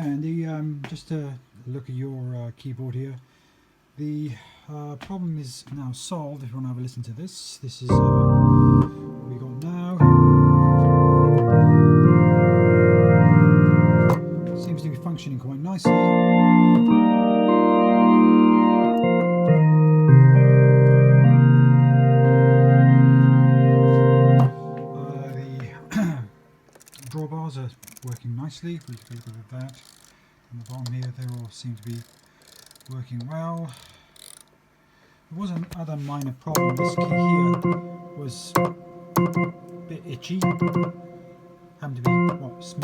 Andy, just to look at your keyboard here. The problem is now solved. If you want to have a listen to this, this is what we got now. Seems to be functioning quite nicely. The drawbars are working nicely. We can look at that. On the bottom here, they all seem to be working well. There was another minor problem. This key here was a bit itchy. Happened to be middle C.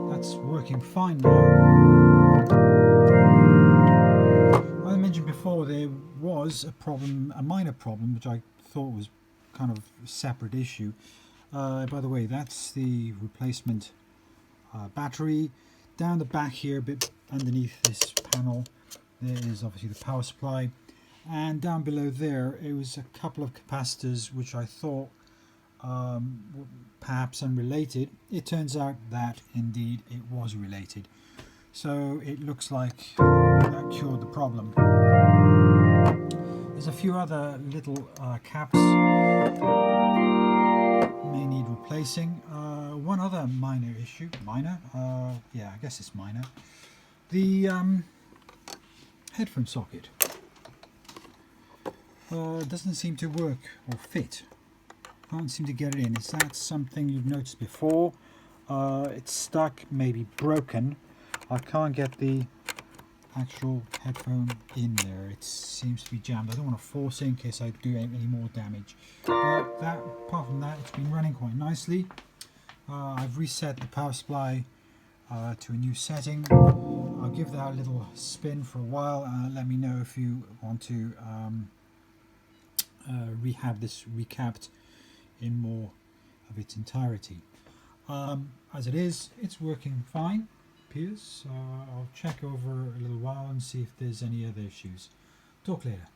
That's working fine now. As I mentioned before, there was a problem, a minor problem, which I thought was kind of a separate issue. By the way, that's the replacement battery. Down the back here, a bit underneath this panel, there is obviously the power supply, and down below there it was a couple of capacitors which I thought were perhaps unrelated. It turns out that indeed it was related, so it looks like that cured the problem. There's a few other little caps may need replacing. One other minor issue, yeah, I guess it's minor. The headphone socket doesn't seem to work or fit. Can't seem to get it in. Is that something you've noticed before? It's stuck, maybe broken. I can't get the actual headphone in there. It seems to be jammed. I don't want to force it in case I do any more damage. But apart from that, it's been running quite nicely. I've reset the power supply to a new setting. I'll give that a little spin for a while. Let me know if you want to have this recapped in more of its entirety. As it is, it's working fine. Appears. I'll check over a little while and see if there's any other issues. Talk later.